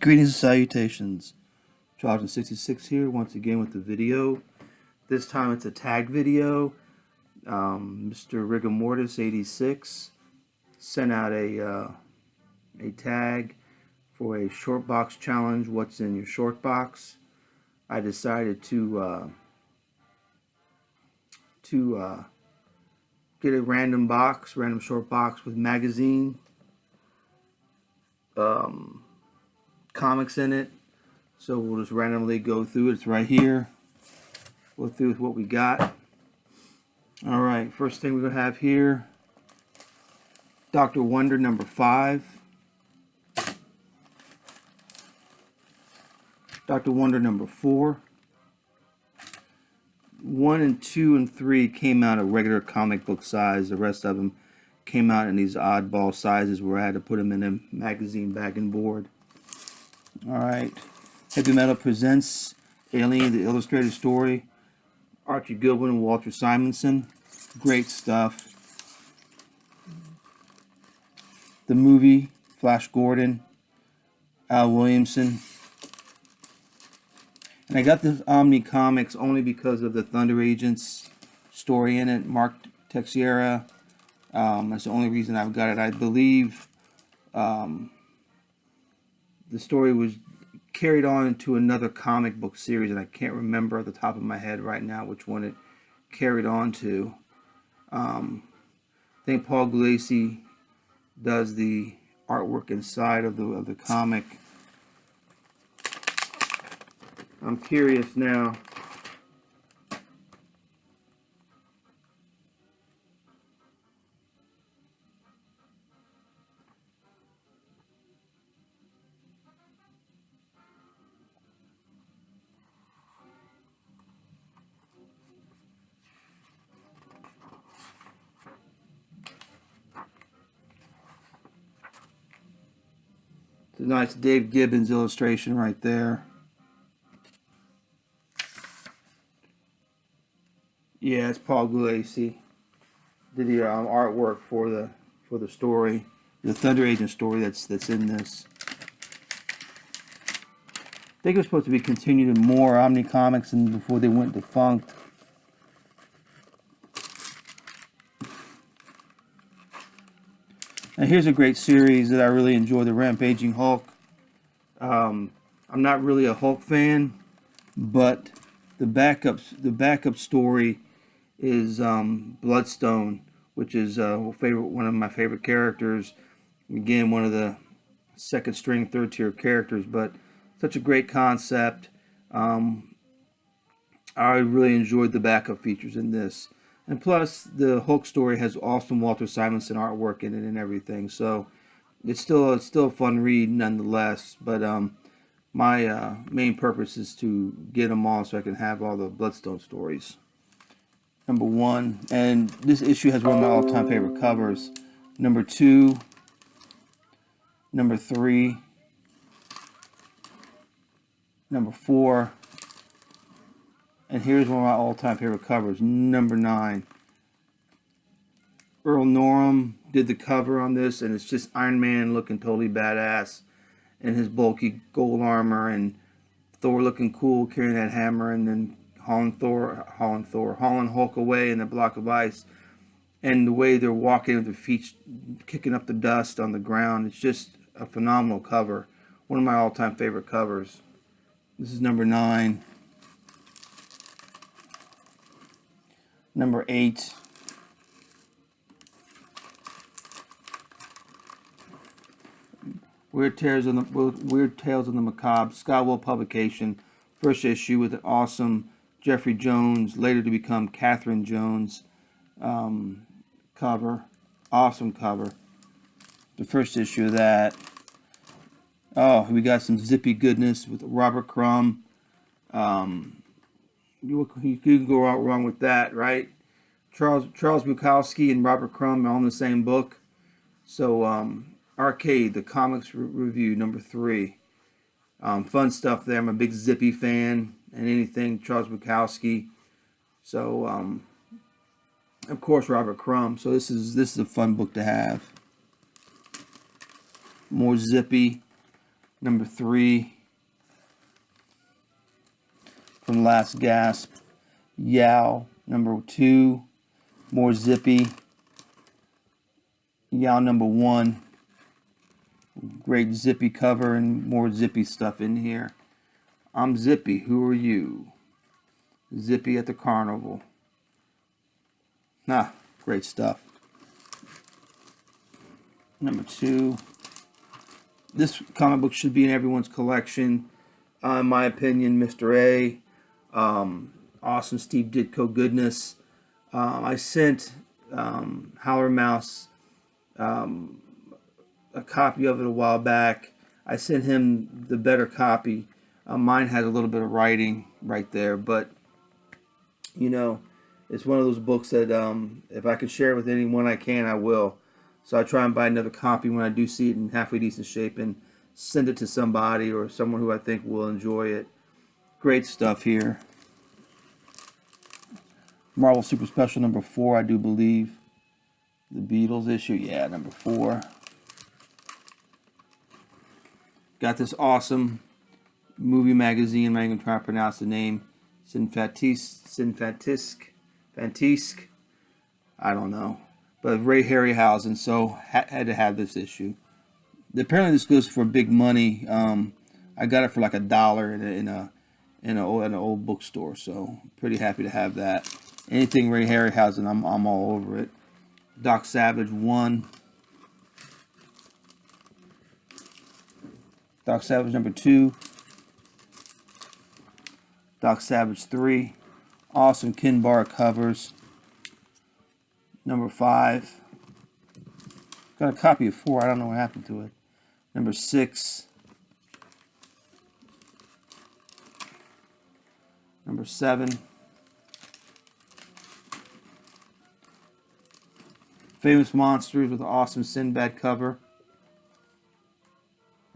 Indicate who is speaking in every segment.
Speaker 1: Greetings and salutations. MrRigamortis86 here once again with the video. This time it's a tag video. MrRigamortis86 sent out a tag for a short box challenge. What's in your short box? I decided to get a random short box with magazine, comics in it. So we'll just randomly go through it. It's right here. Go through with what we got. Alright, first thing we're going to have here, Dr. Wonder number 5. Dr. Wonder number 4. 1 and 2 and 3 came out at regular comic book size. The rest of them came out in these oddball sizes where I had to put them in a magazine back and board. Alright, Heavy Metal presents Alien, the illustrated story. Archie Goodwin and Walter Simonson. Great stuff. The movie, Flash Gordon, Al Williamson. And I got this Omni Comics only because of the Thunder Agents story in it, Mark Teixeira. That's the only reason I've got it. I believe the story was carried on into another comic book series, and I can't remember at the top of my head right now which one it carried on to. I think Paul Gulacy does the artwork inside of the comic. I'm curious now. It's a nice Dave Gibbons illustration right there. Yeah, it's Paul Gulacy. Did the artwork for the story, the Thunder Agent story that's in this. I think it was supposed to be continued in more Omni Comics and before they went defunct. And here's a great series that I really enjoy, the Rampaging Hulk. I'm not really a Hulk fan, but the backup story is Bloodstone, which is one of my favorite characters. Again, one of the second string, third tier characters, but such a great concept. I really enjoyed the backup features in this. And plus, the Hulk story has awesome Walter Simonson artwork in it and everything. So it's still a fun read nonetheless. But my main purpose is to get them all so I can have all the Bloodstone stories. Number 1, and this issue has one of my all-time favorite covers. Number 2, number 3, number 4. And here's one of my all-time favorite covers, number 9. Earl Norem did the cover on this, and it's just Iron Man looking totally badass in his bulky gold armor, and Thor looking cool carrying that hammer, and then hauling Hulk away in a block of ice. And the way they're walking with their feet kicking up the dust on the ground, it's just a phenomenal cover. One of my all-time favorite covers. This is number 9. Number 8. Weird Tales of the Macabre, Skywell publication, first issue with an awesome Jeffrey Jones, later to become Catherine Jones, cover. Awesome cover. The first issue of that. Oh, we got some zippy goodness with Robert Crumb. You can go out wrong with that, right? Charles Bukowski and Robert Crumb are all in the same book. So, Arcade, the comics review, number 3. Fun stuff there. I'm a big Zippy fan, and anything Charles Bukowski. So, of course, Robert Crumb. So this is a fun book to have. More Zippy. Number 3 from Last Gasp, Yao. Number 2, more zippy. Yao number 1, great zippy cover and more zippy stuff in here. I'm Zippy, who are you? Zippy at the carnival. Ah, great stuff. Number 2. This comic book should be in everyone's collection. In my opinion, Mr. A. Awesome Steve Ditko goodness. I sent Howler Mouse a copy of it a while back. I sent him the better copy. Mine has a little bit of writing right there, but you know, it's one of those books that if I could share it with anyone I can, I will. So I try and buy another copy when I do see it in halfway decent shape and send it to somebody or someone who I think will enjoy it. Great stuff here. Marvel Super Special number 4, I do believe. The Beatles issue, yeah, number 4. Got this awesome movie magazine. I'm not even trying to pronounce the name. Fantisque. I don't know. But Ray Harryhausen, so had to have this issue. Apparently this goes for big money. I got it for like $1 in an old bookstore, so pretty happy to have that. Anything Ray Harryhausen, I'm all over it. Doc Savage 1. Doc Savage number 2. Doc Savage 3. Awesome Kinbar covers. Number 5. Got a copy of 4. I don't know what happened to it. Number 6. Number 7. Famous Monsters with an awesome Sinbad cover.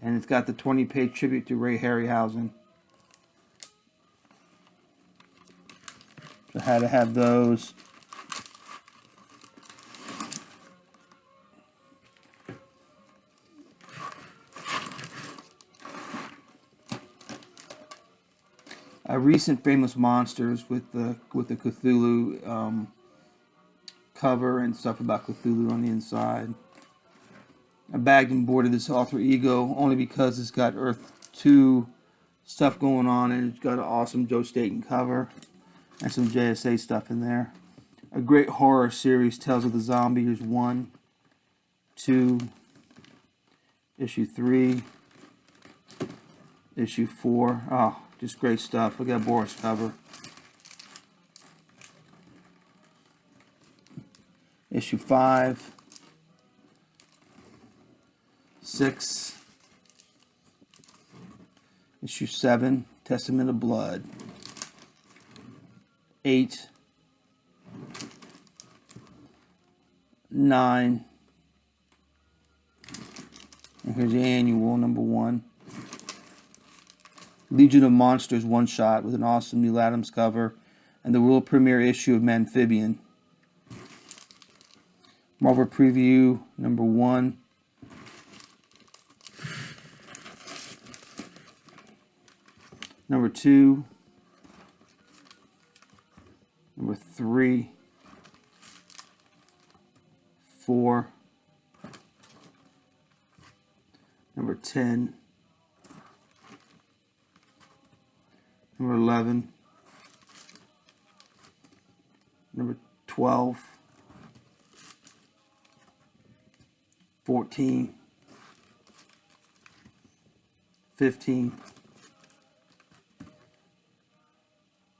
Speaker 1: And it's got the 20-page tribute to Ray Harryhausen. So I had to have those. A recent Famous Monsters with the Cthulhu cover and stuff about Cthulhu on the inside. I bagged and boarded this Alter Ego only because it's got Earth 2 stuff going on and it's got an awesome Joe Staton cover and some JSA stuff in there. A great horror series, Tales of the Zombie. Here's 1, 2, issue 3, issue 4. Oh, just great stuff. Look at Boris cover. Issue 5, 6, issue 7, Testament of Blood, 8, 9, and here's the annual, number 1. Legion of Monsters one-shot with an awesome Neil Adams cover and the world premiere issue of Amphibian. Marvel Preview number 1. Number 2. Number 3. 4. Number 10. Number 11. Number 12. 14. 15.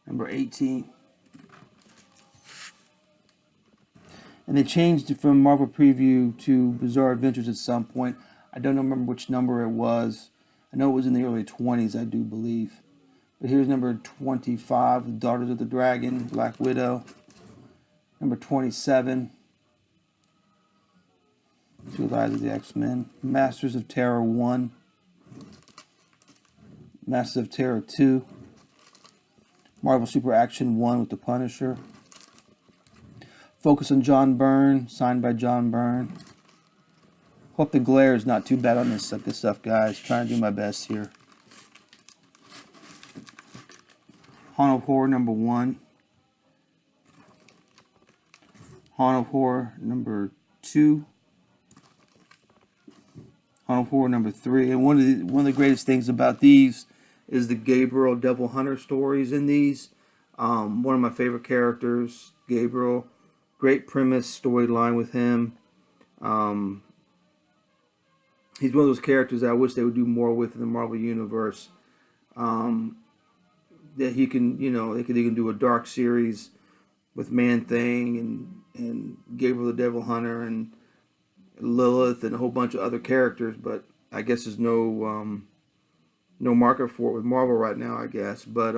Speaker 1: Number 18. And they changed it from Marvel Preview to Bizarre Adventures at some point. I don't remember which number it was. I know it was in the early 20s, I do believe. But here's number 25, The Daughters of the Dragon, Black Widow. Number 27, Two Lives of the X-Men. Masters of Terror 1. Masters of Terror 2. Marvel Super Action 1 with the Punisher. Focus on John Byrne, signed by John Byrne. Hope the glare is not too bad on this stuff, guys. Trying to do my best here. Haunt of Horror number 1. Haunt of Horror number 2. Haunt of Horror number 3. And one of the greatest things about these is the Gabriel Devil Hunter stories in these. One of my favorite characters, Gabriel. Great premise, storyline with him. He's one of those characters that I wish they would do more with in the Marvel Universe. That he can, you know, they can do a dark series with Man-Thing and Gabriel the Devil Hunter and Lilith and a whole bunch of other characters, but I guess there's no market for it with Marvel right now, I guess. But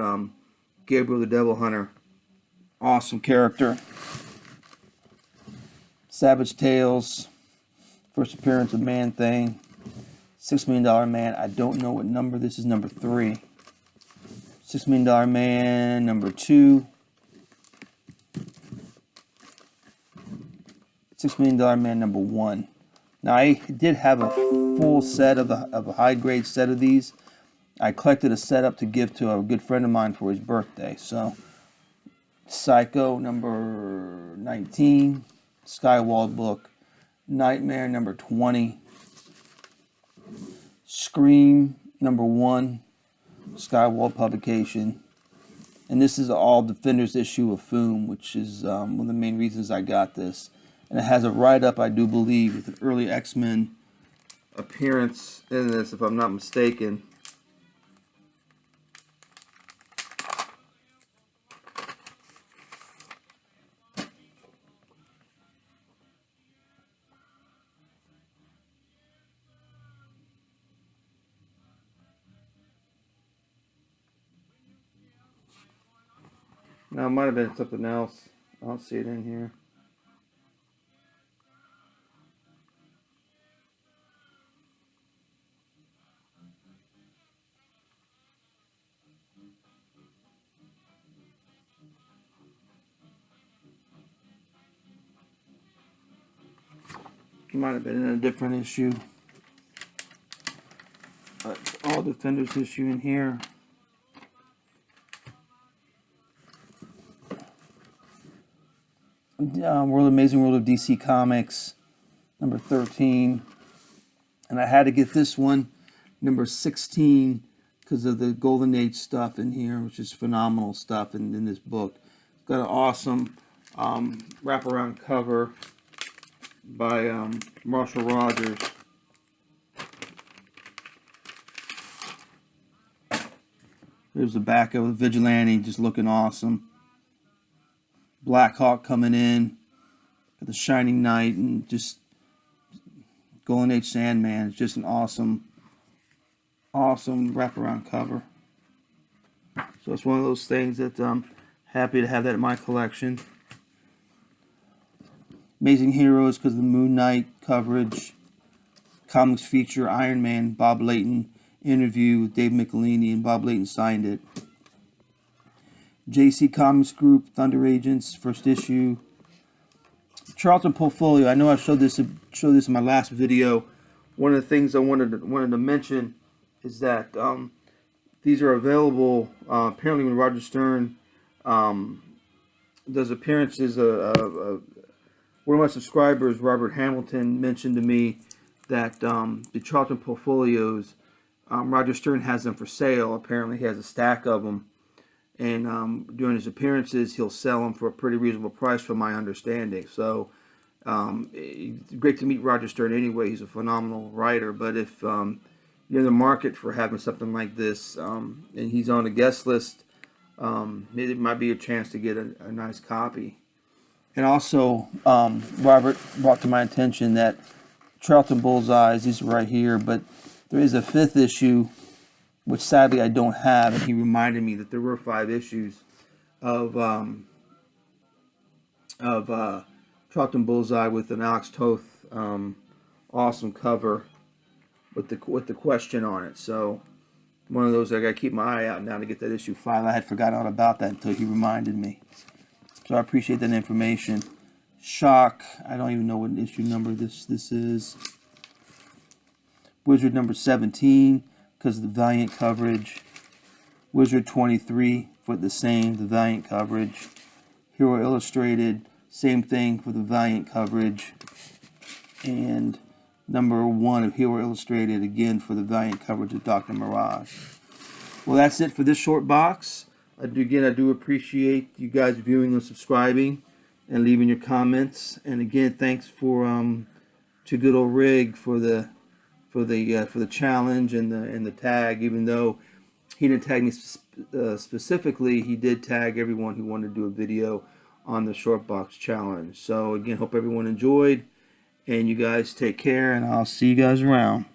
Speaker 1: Gabriel the Devil Hunter, awesome character. Savage Tales, first appearance of Man-Thing. $6 Million Man, I don't know what number this is, number 3. $6 Million Man, number 2. $6 Million Man, number 1. Now, I did have a full set of a high-grade set of these. I collected a set up to give to a good friend of mine for his birthday. So, Psycho, number 19. Skywald book. Nightmare, number 20. Scream, number 1. Skywald publication. And this is all Defenders issue of Foom, which is one of the main reasons I got this. And it has a write-up, I do believe, with an early X-Men appearance in this, if I'm not mistaken. Now, it might have been something else. I don't see it in here. It might have been in a different issue. But all Defenders issue in here. Amazing World of DC Comics, number 13. And I had to get this one, number 16, because of the Golden Age stuff in here, which is phenomenal stuff in this book. It's got an awesome wraparound cover by Marshall Rogers. There's the back of the Vigilante, just looking awesome. Black Hawk coming in, got the Shining Knight, and just Golden Age Sandman. It's just an awesome wraparound cover. So it's one of those things that I'm happy to have that in my collection. Amazing Heroes because of the Moon Knight coverage. Comics feature Iron Man, Bob Layton interview with Dave Michelini, and Bob Layton signed it. JC Comics Group, Thunder Agents, first issue. Charlton portfolio. I know I showed this in my last video. One of the things I wanted to mention is that these are available. Apparently, when Roger Stern does appearances, one of my subscribers, Robert Hamilton, mentioned to me that the Charlton portfolios, Roger Stern has them for sale. Apparently, he has a stack of them. And during his appearances, he'll sell them for a pretty reasonable price, from my understanding. So, it's great to meet Roger Stern anyway. He's a phenomenal writer. But if you're in the market for having something like this, and he's on a guest list, it might be a chance to get a nice copy. And also, Robert brought to my attention that Charlton Bullseyes, these are right here, but there is a 5th issue, which sadly I don't have, and he reminded me that there were 5 issues of Charlton Bullseye with an Alex Toth awesome cover with the question on it. So one of those I gotta keep my eye out now to get that issue 5. I had forgotten all about that until he reminded me. So I appreciate that information. Shock, I don't even know what issue number this is. Wizard number 17 because of the Valiant coverage. Wizard 23 for the same, the Valiant coverage. Hero Illustrated, same thing for the Valiant coverage. And number 1 of Hero Illustrated, again for the Valiant coverage of Dr. Mirage. Well, that's it for this short box. Again, I do appreciate you guys viewing and subscribing and leaving your comments. And again, thanks for to good old Rig for the challenge and the tag. Even though he didn't tag me specifically, he did tag everyone who wanted to do a video on the short box challenge. So again, hope everyone enjoyed, and you guys take care, and I'll see you guys around.